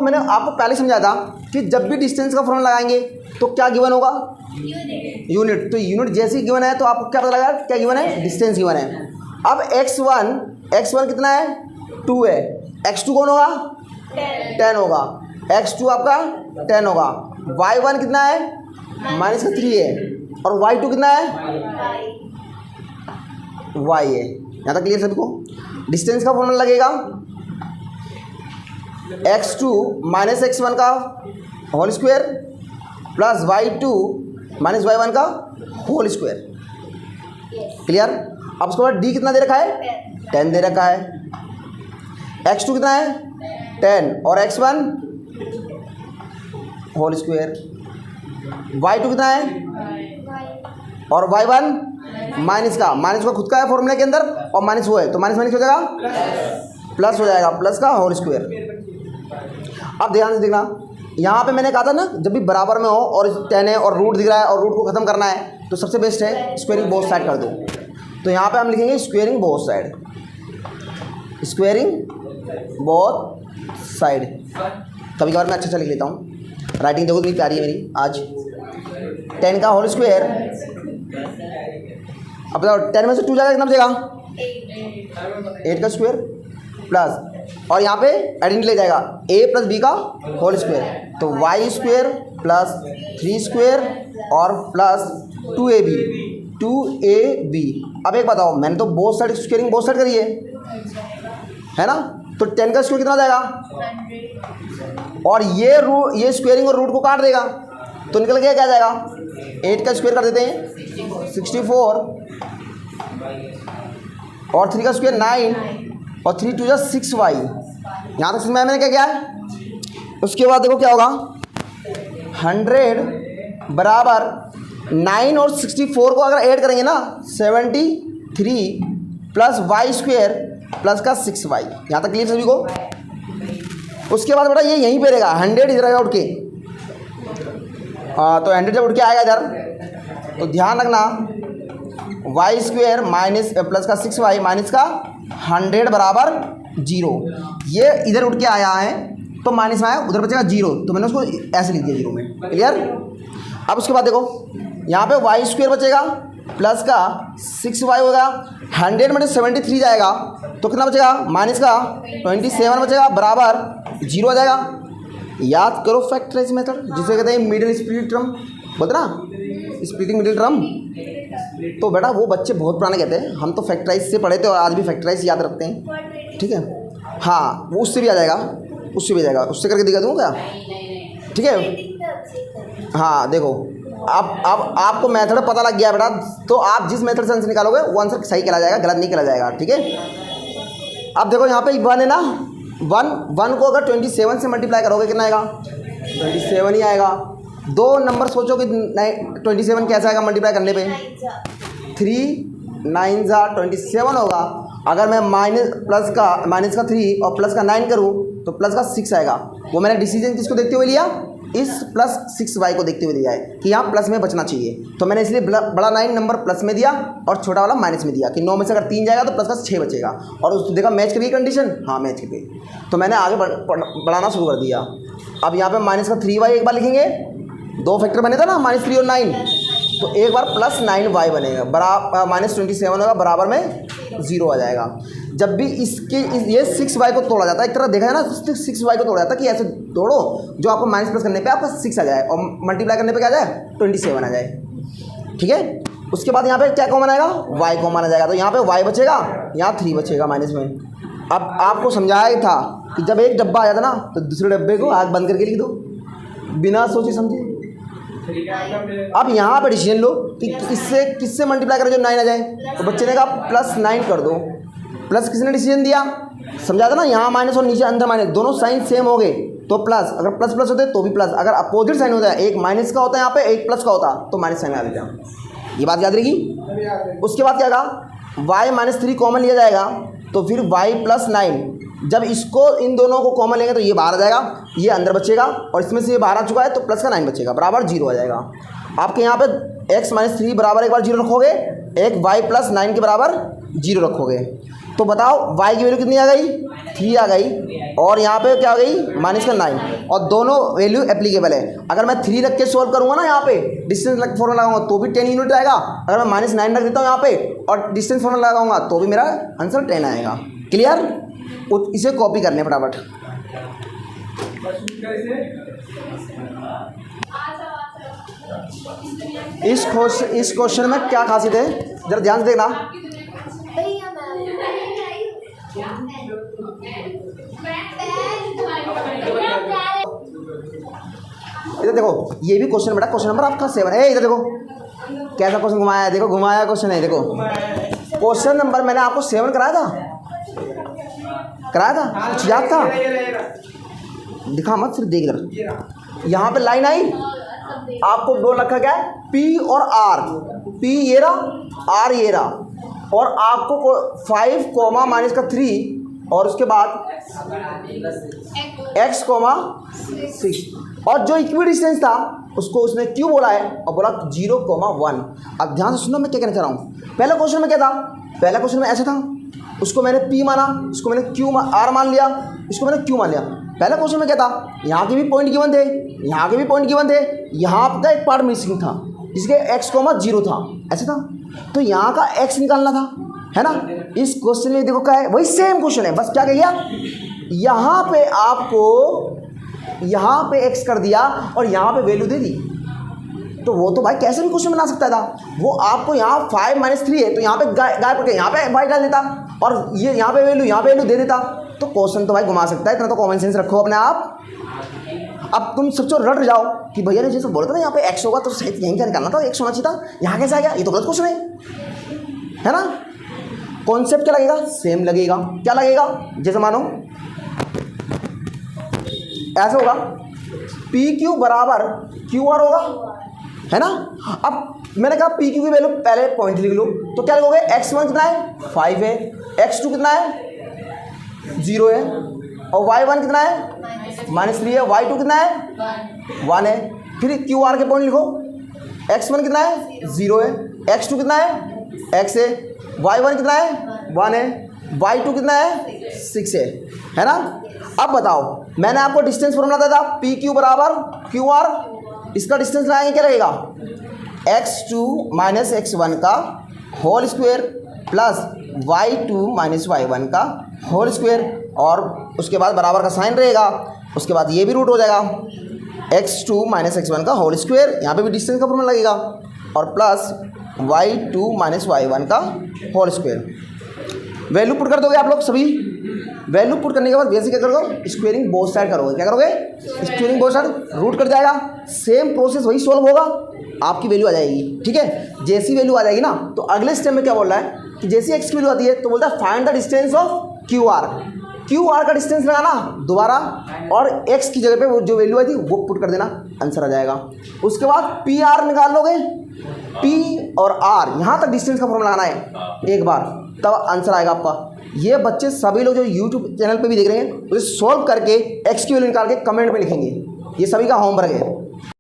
मैंने आपको पहले समझाया था कि जब भी डिस्टेंस का फॉर्मूला लगाएंगे तो क्या गिवन होगा, यूनिट। तो यूनिट जैसे ही गिवन है तो आपको क्या पता लगा क्या गिवन है, डिस्टेंस गिवन है। अब x1 कितना है, 2 है, x2 कौन होगा, 10 होगा, x2 आपका 10 होगा, y1 कितना है, -3 है, और y2 कितना है, y है। यहाँ तक क्लियर सभी को। डिस्टेंस का फॉर्मूला लगेगा x2 - x1 का whole square plus y2 - y1 का होल स्क्वायर। क्लियर। अब उसके बाद d कितना दे रखा है, 10 दे रखा है, x2 कितना है, 10, और x1 होल स्क्वायर, y2 कितना है, और y1 माइनस का खुद का है फॉर्मूले के अंदर, और माइनस वो है तो माइनस हो जाएगा प्लस हो जाएगा, प्लस का होल स्क्वायर। अब ध्यान से देखना, यहाँ पे मैंने कहा था ना जब भी बराबर में हो और 10 है और रूट दिख रहा है और रूट को ख़त्म करना है तो सबसे बेस्ट है स्क्वेयरिंग बोथ साइड कर दो। तो यहाँ पे हम लिखेंगे squaring both side, squaring both side. कभी कभार मैं अच्छा लिख लेता हूँ, राइटिंग देखो इतनी प्यारी है मेरी आज। 10 का होल स्क्वायर, अब बताओ 10 में से 2 जाएगा कितना बचेगा, 8 का स्क्वायर प्लस, और यहाँ पे एडिंग ले जाएगा a + b का होल स्क्वायर, तो y स्क्वायर प्लस 3 स्क्वायर और प्लस 2ab। अब एक बताओ, मैंने तो both side squaring both side करी है ना, तो 10 का स्क्वायर कितना जाएगा, और ये स्क्वेयरिंग और रूट को काट देगा तो निकल गया क्या जाएगा, 8 का स्क्वायर कर देते हैं 64, और 3 का स्क्वायर 9, और 3 × 2 = 6y। यहाँ तक समझ में मैंने क्या किया है। उसके बाद देखो क्या होगा, 100 बराबर 9 और 64 को अगर ऐड करेंगे ना 73 प्लस y स्क्वायर प्लस का 6y। यहाँ तक क्लियर सभी को। उसके बाद बेटा ये यहीं पे रहेगा, 100 इधर आएगा उठ के, तो 100 जब उठ के आएगा इधर तो ध्यान रखना y स्क्वायर माइनस प्लस का 6y माइनस का 100 बराबर 0। ये इधर उठ के आया है तो माइनस में आया, उधर बचेगा 0, तो मैंने उसको ऐसे लिख दिया 0 में। क्लियर। अब उसके बाद देखो यहाँ पे y स्क्वायर बचेगा प्लस का 6y होगा, 100 में 73 जाएगा तो कितना बचेगा, माइनस का 27 बचेगा बराबर 0 आ जाएगा। याद करो फैक्टराइज मेथड, जिसे कहते हैं मिडिल स्प्लिट टर्म, बोलते ना स्प्लिटिंग मिडिल टर्म। तो बेटा वो बच्चे बहुत पुराने कहते हैं, हम तो फैक्टराइज से पढ़े थे और आज भी फैक्टराइज याद रखते हैं। ठीक है, हाँ वो उससे भी आ जाएगा, उससे भी आ जाएगा, उससे करके दिखा दूँ क्या, ठीक है। हाँ देखो अब आपको मेथड पता लग गया बेटा, तो आप जिस मेथड से आंसर निकालोगे वो आंसर सही कहला जाएगा, गलत नहीं कहला जाएगा। ठीक है। अब देखो यहाँ पे 1 है ना, 1 को अगर 27 से मल्टीप्लाई करोगे कितना आएगा, 27 ही आएगा। 2 नंबर सोचो कि 27 कैसा आएगा मल्टीप्लाई करने पे, 3 9 27 होगा। अगर मैं माइनस का 3 और प्लस का 9 करूँ तो प्लस का 6 आएगा। वो मैंने डिसीजन किसको देखते हुए लिया, इस प्लस 6y को देखते हुए दिया है कि यहाँ प्लस में बचना चाहिए, तो मैंने इसलिए बड़ा 9 नंबर प्लस में दिया और छोटा वाला माइनस में दिया कि 9 में से अगर 3 जाएगा तो प्लस का 6 बचेगा। और उसको देखा मैच करिए कंडीशन, हाँ मैच करिए, तो मैंने आगे बढ़ाना शुरू कर दिया। अब यहाँ पे माइनस का 3y एक बार लिखेंगे, 2 फैक्टर बने थे ना -3 और 9, तो एक बार प्लस 9y बनेगा, बराबर -27 होगा, बराबर में 0 आ जाएगा। जब भी ये 6y को तोड़ा जाता है, एक तरह देखा है ना 6y को तोड़ा जाता है कि ऐसे तोड़ो जो आपको माइनस प्लस करने पे आपका 6 आ जाए और मल्टीप्लाई करने पे क्या आ जाए 27 आ जाए। ठीक है। उसके बाद यहाँ पे क्या कॉमन आएगा, y कॉमन आ जाएगा, तो यहाँ पे y बचेगा, यहाँ 3 बचेगा माइनस में। अब आपको समझाया था कि जब एक डब्बा आ जाता ना तो दूसरे डब्बे को आग बंद करके लिख दो बिना सोचे समझे। अब यहाँ पर डिसीजन लो कि इससे किससे मल्टीप्लाई करें जो 9 आ जाए, तो बच्चे ने कहा +9 कर दो। प्लस किसने डिसीजन दिया, समझा था ना, यहाँ माइनस और नीचे अंदर माइनस, दोनों साइन सेम हो गए तो प्लस, अगर प्लस प्लस होते तो भी प्लस, अगर अपोजिट साइन होता है, एक माइनस का होता है यहाँ पे एक प्लस का होता तो माइनस साइन आ जाता। ये बात याद रहेगी। उसके बाद क्या कहा, y -3 कॉमन लिया जाएगा तो फिर y + 9, जब इसको इन दोनों को कॉमन लेंगे तो ये बाहर आ जाएगा, ये अंदर बचेगा, और इसमें से ये बाहर आ चुका है तो प्लस का 9 बचेगा, बराबर 0 आ जाएगा। आपके यहाँ पे x -3 बराबर एक बार 0 रखोगे, एक y + 9 के बराबर 0 रखोगे। तो बताओ y की वैल्यू कितनी आ गई, 3 आ गई, और यहाँ पे क्या आ गई माइनस का 9, और दोनों वैल्यू एप्लीकेबल है। अगर मैं 3 रख के सॉल्व करूँगा ना यहाँ पे डिस्टेंस फॉर्मूला लगाऊंगा तो भी 10 यूनिट आएगा। अगर मैं -9 रख देता हूँ यहाँ पे और डिस्टेंस फॉर्मूला लगाऊंगा तो भी मेरा आंसर 10 आएगा। क्लियर? इसे कॉपी करने फटाफट। इस क्वेश्चन में क्या खासियत है जरा ध्यान से देखना। इधर देखो, ये भी क्वेश्चन बेटा, क्वेश्चन नंबर आपका 7 है। इधर देखो कैसा क्वेश्चन घुमाया है, देखो घुमाया क्वेश्चन है। देखो क्वेश्चन नंबर मैंने आपको 7 कराया था कुछ याद था? दिखा मत, सिर्फ देख इधर। यहाँ पे लाइन आई, आपको दो रखा गया है P और R। P ये रहा, R ये रहा, और आपको 5 कोमा माइनस का 3 और उसके बाद x कोमा 6, और जो इक्वी डिस्टेंस था उसको उसने क्यों बोला है और बोला 0,1। अब ध्यान से सुनो मैं क्या कहना चाह रहा हूँ। पहले क्वेश्चन में क्या था, पहले क्वेश्चन में ऐसा था, उसको मैंने P माना, उसको मैंने R मान लिया, इसको मैंने Q मान लिया। पहले क्वेश्चन में क्या था, यहाँ के भी पॉइंट गिवन थे, यहाँ के भी पॉइंट गिवन थे, यहाँ का एक पार्ट मिसिंग था जिसके x कोमा 0 था, ऐसा था। तो यहाँ का x निकालना था, है ना। इस क्वेश्चन में देखो क्या है, वही सेम क्वेश्चन है, बस क्या कहिए यहाँ पे आपको यहाँ पे x कर दिया और यहाँ पे वैल्यू दे दी। तो वो तो भाई कैसे भी क्वेश्चन बना सकता था। वो आपको यहाँ 5 - 3 है तो यहाँ पे गायब करके यहाँ पे y डाल देता, और ये यहाँ पे वैल्यू दे देता। तो क्वेश्चन तो भाई घुमा सकता है, इतना तो कॉमन सेंस रखो अपने आप। अब तुम सबसे रट जाओ कि भैया ने जैसे बोला था ना यहाँ पे x होगा तो सही यहीं क्या निकालना था, x होना चाहिए था, यहाँ कैसे आ गया, ये तो गलत क्वेश्चन है ना। कॉन्सेप्ट क्या लगेगा, सेम लगेगा। क्या लगेगा, जैसे मानो ऐसे होगा PQ बराबर QR होगा, है ना। अब मैंने कहा PQ की वैल्यू पहले पॉइंट लिख लो, तो क्या लिखोगे, x1 कितना है 5 है, x2 कितना है 0 है, और y1 कितना है -3 है, y2 कितना है 1 है। फिर QR के पॉइंट लिखो, x1 कितना है 0 है, x2 कितना है x है, y1 कितना है 1 है, y2 कितना है 6 है ना। अब बताओ, मैंने आपको डिस्टेंस फॉर्मूला दिया था PQ बराबर QR, इसका डिस्टेंस लगाएंगे क्या रहेगा, x2 - x1 का whole square plus y2 - y1 का होल स्क्वायर, और उसके बाद बराबर का साइन रहेगा, उसके बाद ये भी रूट हो जाएगा x2 - x1 का होल स्क्वायर, यहाँ पे भी डिस्टेंस का फॉर्मूला लगेगा, और प्लस y2 - y1 का होल स्क्वायर। वैल्यू पुट कर दोगे आप लोग सभी। वैल्यू पुट करने के बाद बेसिक क्या करोगे, स्क्वेयरिंग बोथ साइड करोगे। क्या करोगे, squaring both side, root cut जाएगा, सेम प्रोसेस वही सॉल्व होगा, आपकी वैल्यू आ जाएगी। ठीक है, जैसी वैल्यू आ जाएगी ना, तो अगले स्टेप में क्या बोल रहा है कि जैसी x की वैल्यू आती है तो बोलता है find the distance of QR का डिस्टेंस लगाना दोबारा, और x की जगह पे वो जो वैल्यू आई थी वो पुट कर देना, आंसर आ जाएगा। उसके बाद PR निकाल लोगे, P और R यहाँ तक डिस्टेंस का फॉर्मूला लगाना है एक बार, तब आंसर आएगा आपका। ये बच्चे सभी लोग जो YouTube चैनल पे भी देख रहे हैं उसे सॉल्व करके x की वैल्यू निकाल के कमेंट में लिखेंगे, ये सभी का होमवर्क है।